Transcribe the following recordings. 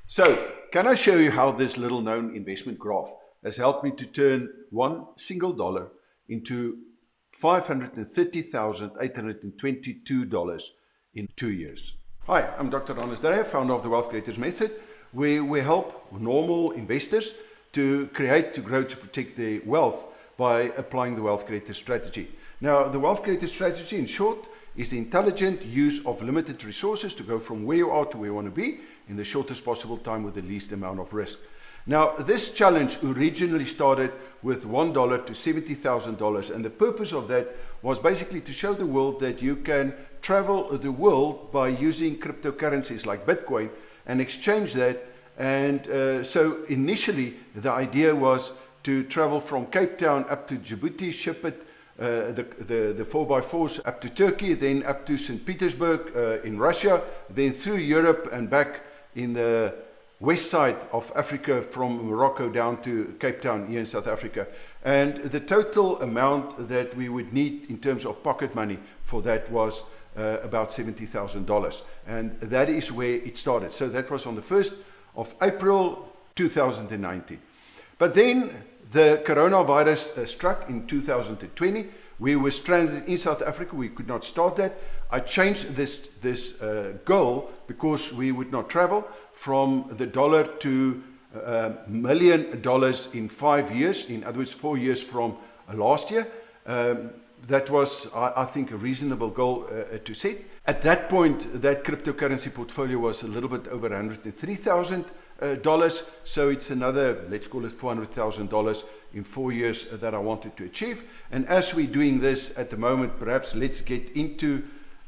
So, can I show you how this little known investment graph has helped me to turn $1 into $530,822 in 2 years? Hi, I'm Dr. Anders Dreyer, founder of the Wealth Creators Method, where we help normal investors to create, to grow, to protect their wealth by applying the Wealth Creator strategy. Now, the Wealth Creator strategy, in short, is the intelligent use of limited resources to go from where you are to where you want to be in the shortest possible time with the least amount of risk. Now, this challenge originally started with $1 to $70,000, and the purpose of that was basically to show the world that you can travel the world by using cryptocurrencies like Bitcoin and exchange that. And so initially the idea was to travel from Cape Town up to Djibouti, ship it the 4x4s up to Turkey, then up to St. Petersburg in Russia, then through Europe and back in the west side of Africa from Morocco down to Cape Town here in South Africa. And the total amount that we would need in terms of pocket money for that was about $70,000. And that is where it started. So that was on the 1st of April 2019. But then the coronavirus struck in 2020. We were stranded in South Africa. We could not start that. I changed this goal because we would not travel from the dollar to $1 million in 5 years. In other words, 4 years from last year. That was, I think, a reasonable goal to set. At that point, that cryptocurrency portfolio was a little bit over $103,000. So it's another, let's call it $400,000 in 4 years that I wanted to achieve. And as we're doing this at the moment, perhaps let's get into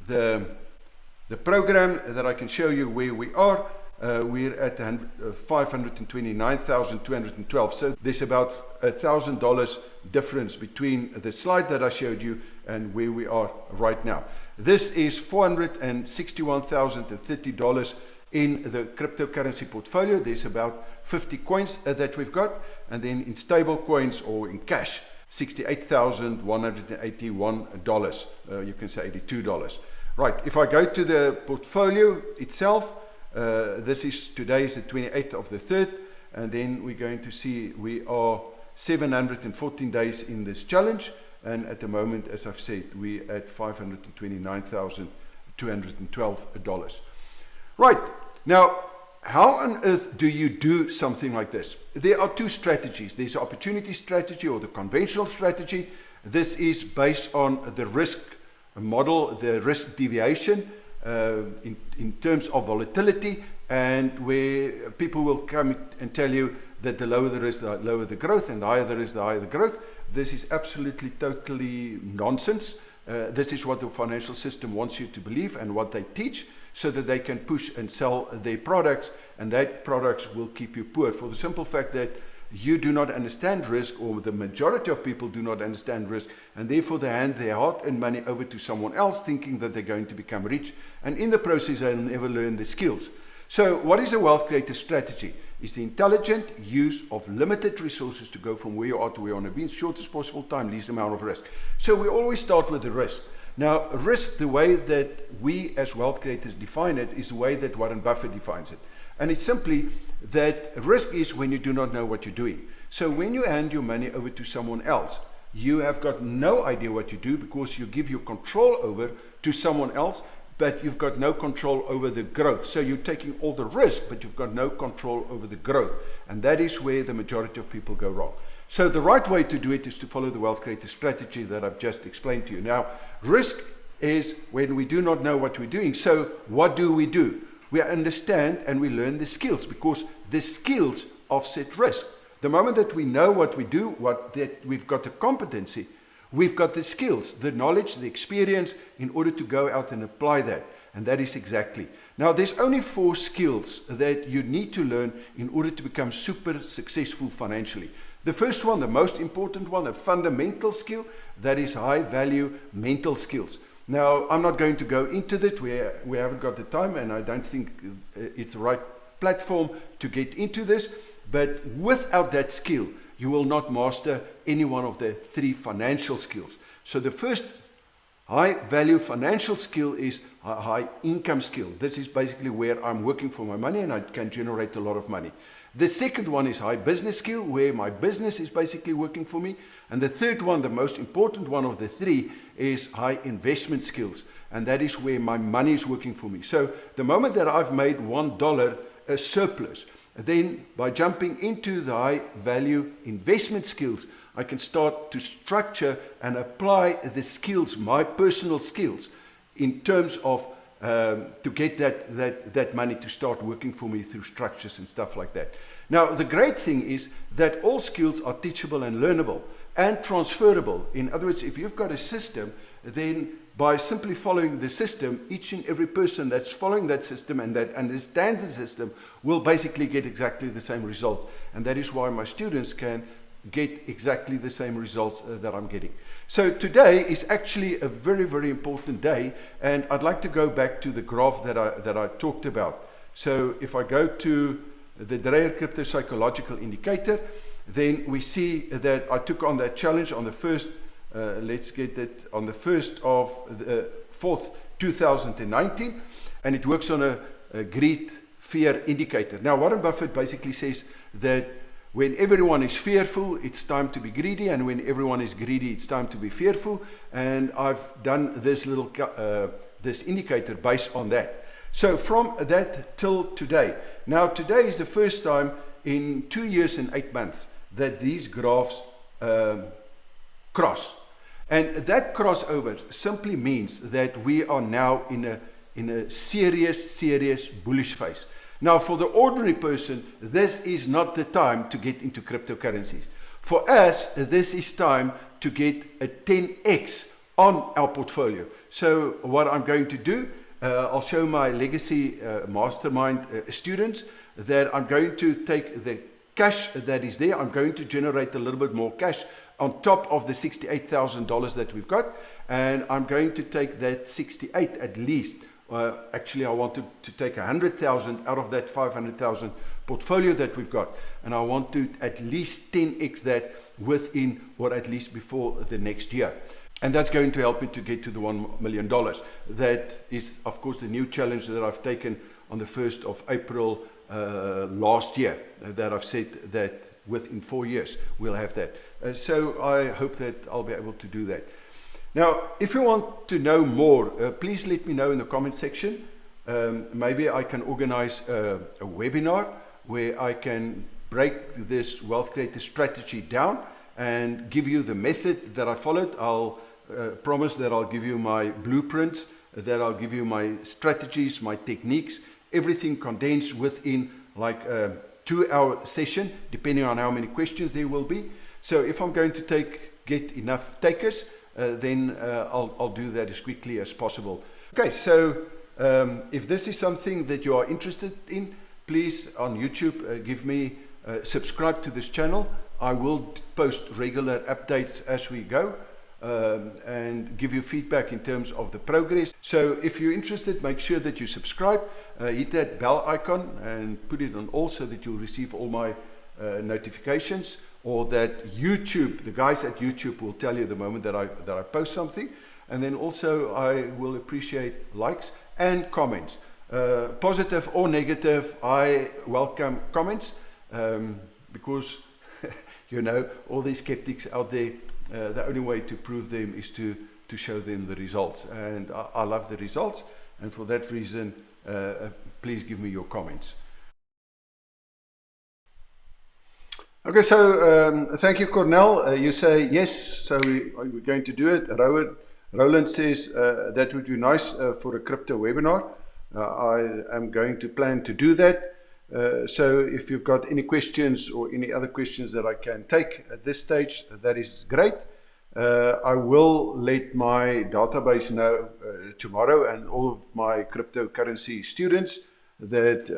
the program that I can show you where we are. We're at $529,212. So there's about $1,000 difference between the slide that I showed you and where we are right now. This is $461,030 in the cryptocurrency portfolio. There's about 50 coins that we've got, and then in stable coins or in cash, $68,181. You can say $82. Right, if I go to the portfolio itself, this is today is the 28th of the 3rd, and then we're going to see we are 714 days in this challenge, and at the moment, as I've said, we're at $529,212. Right, now, how on earth do you do something like this? There are two strategies. There's the opportunity strategy or the conventional strategy. This is based on the risk model, the risk deviation in terms of volatility, and where people will come and tell you that the lower the risk, the lower the growth, and the higher the risk, the higher the growth. This is absolutely, totally nonsense. This is what the financial system wants you to believe and what they teach, so that they can push and sell their products, and that products will keep you poor for the simple fact that you do not understand risk, or the majority of people do not understand risk, and therefore they hand their hard-earned money over to someone else thinking that they're going to become rich, and in the process they'll never learn the skills. So what is a wealth creator strategy? It's the intelligent use of limited resources to go from where you are to where you want to be in shortest possible time, least amount of risk. So we always start with the risk. Now, risk, the way that we as wealth creators define it, is the way that Warren Buffett defines it. And it's simply that risk is when you do not know what you're doing. So when you hand your money over to someone else, you have got no idea what you do because you give your control over to someone else, but you've got no control over the growth. So you're taking all the risk, but you've got no control over the growth. And that is where the majority of people go wrong. So the right way to do it is to follow the wealth creator strategy that I've just explained to you. Now, risk is when we do not know what we're doing. So what do? We understand and we learn the skills, because the skills offset risk. The moment that we know what we do, that we've got the competency, we've got the skills, the knowledge, the experience in order to go out and apply that. And that is exactly. Now, there's only 4 skills that you need to learn in order to become super successful financially. The first one, the most important one, a fundamental skill, that is high value mental skills. Now, I'm not going to go into that. We haven't got the time, and I don't think it's the right platform to get into this. But without that skill, you will not master any one of the 3 financial skills. So the first High value financial skill is a high income skill. This is basically where I'm working for my money and I can generate a lot of money. The second one is high business skill, where my business is basically working for me. And the third one, the most important one of the three, is high investment skills. And that is where my money is working for me. So the moment that I've made $1 a surplus, then by jumping into the high value investment skills, I can start to structure and apply the skills, my personal skills, in terms of to get that money to start working for me through structures and stuff like that. Now, the great thing is that all skills are teachable and learnable and transferable. In other words, if you've got a system, then by simply following the system, each and every person that's following that system and that understands the system will basically get exactly the same result. And that is why my students can get exactly the same results that I'm getting. So today is actually a very, very important day, and I'd like to go back to the graph that I talked about. So if I go to the Dreyer Crypto Psychological Indicator, then we see that I took on that challenge on the first, let's get it, on the 1st of the 4th, 2019, and it works on a greed fear indicator. Now, Warren Buffett basically says that when everyone is fearful, it's time to be greedy, and when everyone is greedy, it's time to be fearful. And I've done this little this indicator based on that. So from that till today. Now today is the first time in 2 years and 8 months that these graphs cross. And that crossover simply means that we are now in a serious bullish phase. Now, for the ordinary person, this is not the time to get into cryptocurrencies. For us, this is time to get a 10x on our portfolio. So what I'm going to do, I'll show my legacy mastermind students that I'm going to take the cash that is there. I'm going to generate a little bit more cash on top of the $68,000 that we've got. And I'm going to take that 68 at least. Actually, I want to take 100,000 out of that 500,000 portfolio that we've got, and I want to at least 10x that within, or at least before the next year. And that's going to help me to get to the $1 million. That is, of course, the new challenge that I've taken on the 1st of April last year, that I've said that within 4 years we'll have that. So I hope that I'll be able to do that. Now, if you want to know more, please let me know in the comment section. Maybe I can organize a webinar where I can break this wealth creator strategy down and give you the method that I followed. I'll promise that I'll give you my blueprints, that I'll give you my strategies, my techniques, everything condensed within like a 2-hour session, depending on how many questions there will be. So if I'm going to get enough takers, then I'll do that as quickly as possible. Okay, so if this is something that you are interested in, please on YouTube give me subscribe to this channel. I will post regular updates as we go and give you feedback in terms of the progress. So if you're interested, make sure that you subscribe, hit that bell icon and put it on all so that you'll receive all my notifications, or that YouTube, the guys at YouTube will tell you the moment that I post something. And then also I will appreciate likes and comments, positive or negative. I welcome comments because you know, all these skeptics out there, the only way to prove them is to show them the results, and I love the results, and for that reason please give me your comments. Okay, so thank you, Cornell. You say yes, so we're going to do it. Roland says that would be nice for a crypto webinar. I am going to plan to do that. So if you've got any questions or any other questions that I can take at this stage, that is great. I will let my database know tomorrow, and all of my cryptocurrency students, that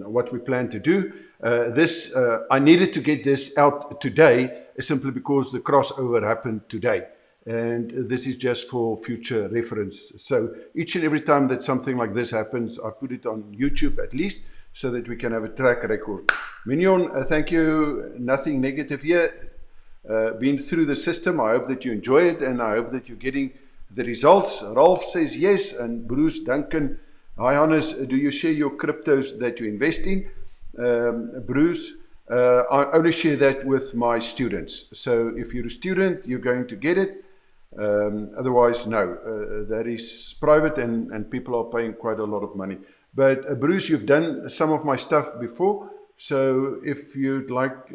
what we plan to do. I needed to get this out today simply because the crossover happened today, and this is just for future reference. So each and every time that something like this happens, I put it on YouTube at least, so that we can have a track record. Mignon, thank you. Nothing negative here. Been through the system. I hope that you enjoy it, and I hope that you're getting the results. Ralph says yes, and Bruce Duncan, hi Hannes, do you share your cryptos that you invest in? Bruce, I only share that with my students. So if you're a student, you're going to get it. Otherwise, no, that is private, and people are paying quite a lot of money. But Bruce, you've done some of my stuff before. So if you'd like,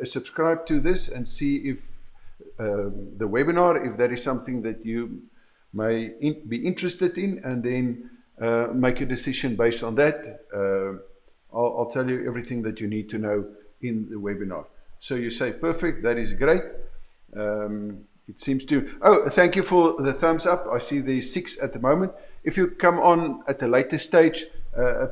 subscribe to this and see if the webinar, if that is something that you may be interested in, and then make a decision based on that. I'll tell you everything that you need to know in the webinar. So you say, perfect, that is great. It seems to, oh, thank you for the thumbs up. I see there's 6 at the moment. If you come on at a later stage,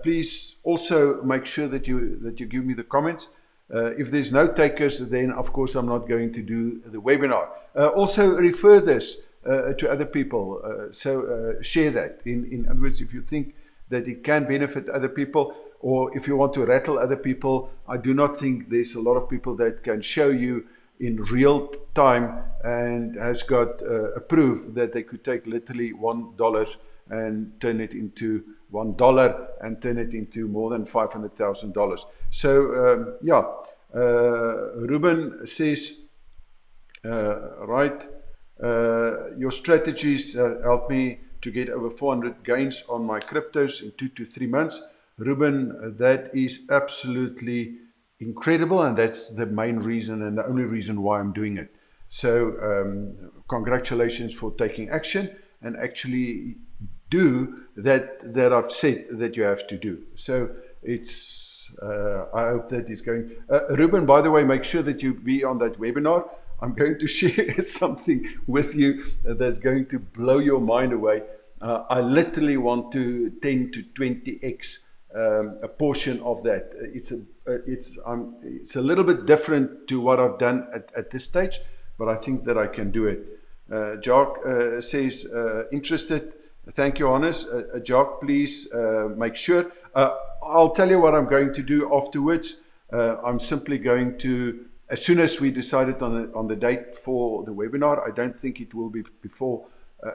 please also make sure that you give me the comments. If there's no takers, then of course I'm not going to do the webinar. Also refer this to other people. So share that. In other words, if you think that it can benefit other people, or if you want to rattle other people, I do not think there's a lot of people that can show you in real time and has got a proof that they could take literally $1 and turn it into $1 and turn it into more than $500,000. So yeah, Ruben says, right, your strategies helped me to get over 400 gains on my cryptos in 2 to 3 months. Ruben, that is absolutely incredible, and that's the main reason and the only reason why I'm doing it. So congratulations for taking action and actually do that I've said that you have to do. So it's I hope that is going. Ruben, by the way, make sure that you be on that webinar. I'm going to share something with you that's going to blow your mind away. I literally want to 10 to 20x a portion of that. It's a little bit different to what I've done at this stage, but I think that I can do it. Jock says, interested. Thank you, Hannes. Jock, please make sure. I'll tell you what I'm going to do afterwards. I'm simply going to, as soon as we decided on the date for the webinar, I don't think it will be before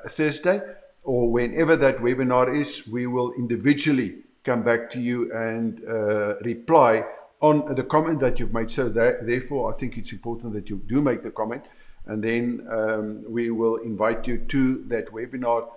Thursday, or whenever that webinar is, we will individually come back to you and reply on the comment that you've made. So therefore, I think it's important that you do make the comment, and then we will invite you to that webinar,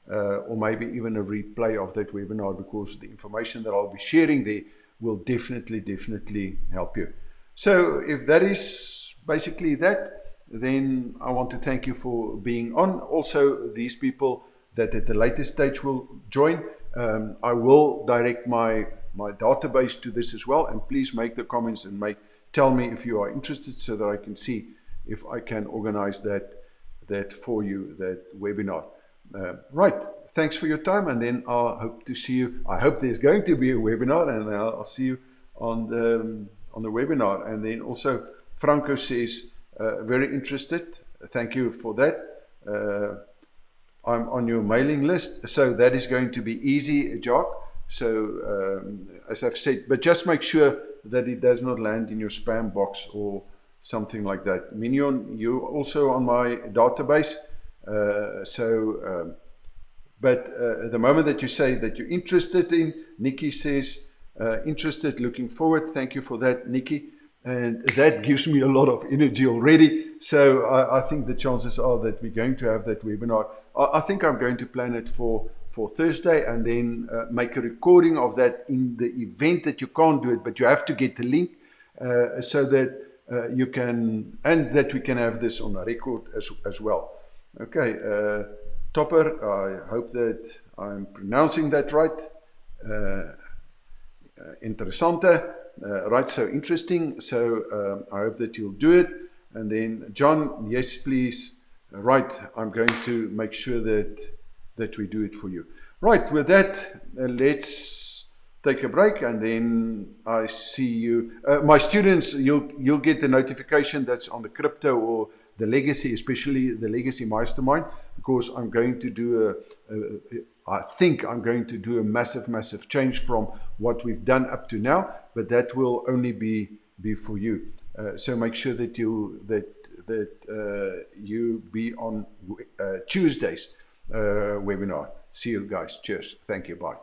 or maybe even a replay of that webinar, because the information that I'll be sharing there will definitely help you. So if that is basically that, then I want to thank you for being on. Also, these people that at the later stage will join, I will direct my database to this as well, and please make the comments and tell me if you are interested, so that I can see if I can organize that for you, that webinar. Right, thanks for your time, and then I hope to see you. I hope there's going to be a webinar, and I'll see you on the webinar. And then also Franco says, very interested. Thank you for that. I'm on your mailing list, so that is going to be easy, Jock. So as I've said, but just make sure that it does not land in your spam box or something like that. Mignon, you're also on my database. But the moment that you say that you're interested in, Nikki says, interested, looking forward. Thank you for that, Nikki. And that gives me a lot of energy already. So I think the chances are that we're going to have that webinar. I think I'm going to plan it for Thursday, and then make a recording of that in the event that you can't do it, but you have to get the link so that you can, and that we can have this on a record as well. Okay, Topper, I hope that I'm pronouncing that right. Interessante, right, so interesting. So I hope that you'll do it. And then John, yes, please. Right, I'm going to make sure that we do it for you. Right, with that, let's take a break, and then I see you. My students, you'll get the notification that's on the crypto or the legacy, especially the legacy mastermind, because I'm going to do I think I'm going to do a massive change from what we've done up to now, but that will only be for you. So make sure that that you be on Tuesday's webinar. See you guys. Cheers. Thank you. Bye.